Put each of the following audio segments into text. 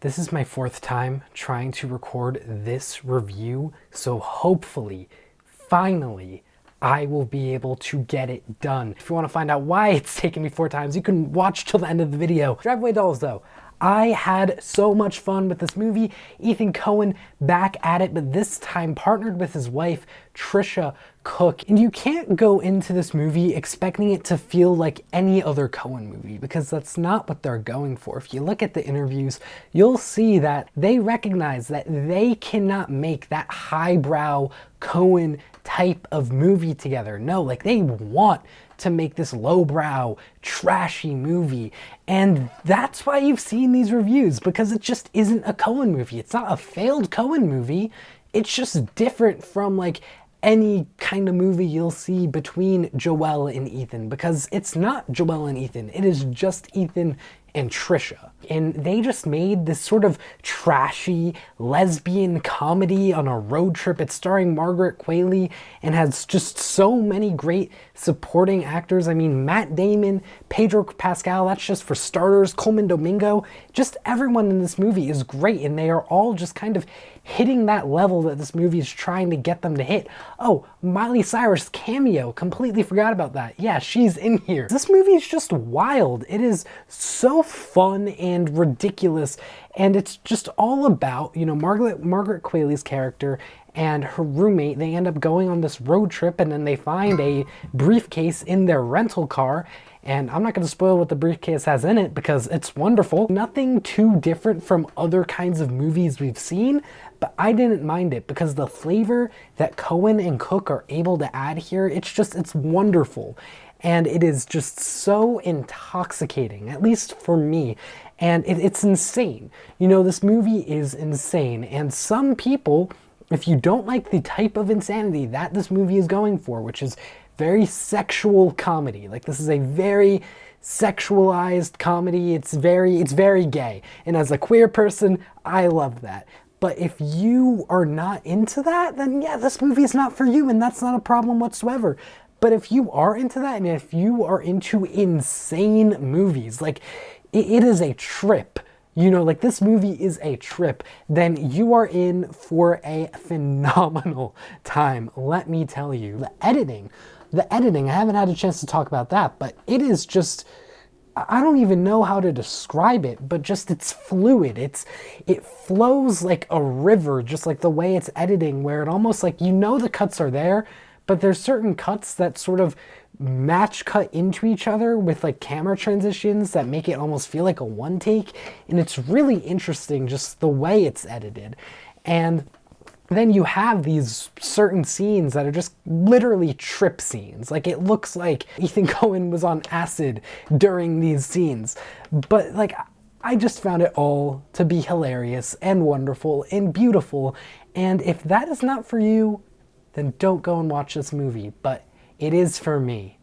This is my 4th time trying to record this review, so hopefully, finally, I will be able to get it done. If you want to find out why it's taken me 4 times, you can watch till the end of the video. Driveway Dolls though. I had so much fun with this movie. Ethan Coen back at it, but this time partnered with his wife, Tricia Cooke. And you can't go into this movie expecting it to feel like any other Coen movie, because that's not what they're going for. If you look at the interviews, you'll see that they recognize that they cannot make that highbrow Coen type of movie together. No, like they want to make this lowbrow, trashy movie. And that's why you've seen these reviews, because it just isn't a Coen movie. It's not a failed Coen movie. It's just different from like any kind of movie you'll see between Joel and Ethan, because it's not Joel and Ethan. It is just Ethan and Tricia. And they just made this sort of trashy lesbian comedy on a road trip. It's starring Margaret Qualley and has just so many great supporting actors. I mean, Matt Damon, Pedro Pascal, that's just for starters, Coleman Domingo. Just everyone in this movie is great, and they are all just kind of hitting that level that this movie is trying to get them to hit. Oh, Miley Cyrus cameo, completely forgot about that. Yeah, she's in here. This movie is just wild. It is so fun and ridiculous, and it's just all about, you know, Margaret Qualley's character and her roommate. They end up going on this road trip, and then they find a briefcase in their rental car. And I'm not going to spoil what the briefcase has in it because it's wonderful. Nothing too different from other kinds of movies we've seen, but I didn't mind it because the flavor that Coen and Cooke are able to add here, it's wonderful. And it is just so intoxicating, at least for me. And it's insane. You know, this movie is insane. And some people, if you don't like the type of insanity that this movie is going for, which is very sexual comedy. Like, this is a very sexualized comedy. It's very gay. And as a queer person, I love that. But if you are not into that, then yeah, this movie is not for you, and that's not a problem whatsoever. But if you are into that, and if you are into insane movies, like it is a trip, you know, like this movie is a trip, then you are in for a phenomenal time, let me tell you. The editing, I haven't had a chance to talk about that, but it is just, I don't even know how to describe it, but just it's fluid. It flows like a river, just like the way it's editing, where it almost like, you know, the cuts are there, but there's certain cuts that sort of match cut into each other with like camera transitions that make it almost feel like a one take. And it's really interesting just the way it's edited. And then you have these certain scenes that are just literally trip scenes. Like, it looks like Ethan Coen was on acid during these scenes. But like, I just found it all to be hilarious and wonderful and beautiful. And if that is not for you, then don't go and watch this movie. But it is for me.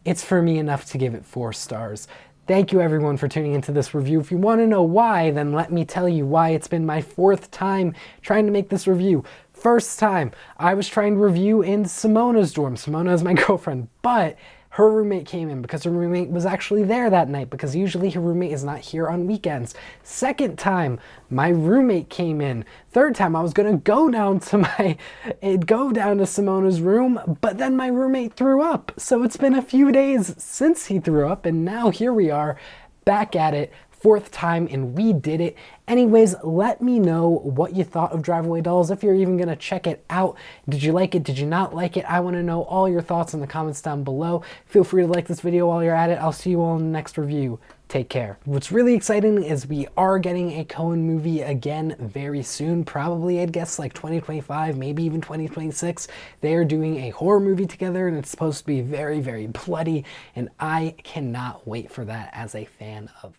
It's for me enough to give it 4 stars. Thank you everyone for tuning into this review. If you want to know why, then let me tell you why. It's been my 4th time trying to make this review. First time, I was trying to review in Simona's dorm. Simona is my girlfriend, but her roommate came in because her roommate was actually there that night, because usually her roommate is not here on weekends. Second time, my roommate came in. Third time, I was gonna go down to Simona's room, but then my roommate threw up. So it's been a few days since he threw up, and now here we are, back at it. 4th time, and we did it. Anyways, let me know what you thought of Driveway Dolls, if you're even gonna check it out. Did you like it? Did you not like it? I want to know all your thoughts in the comments down below. Feel free to like this video while you're at it. I'll see you all in the next review. Take care. What's really exciting is we are getting a Coen movie again very soon. Probably, I'd guess, like 2025, maybe even 2026. They are doing a horror movie together, and it's supposed to be very, very bloody, and I cannot wait for that as a fan of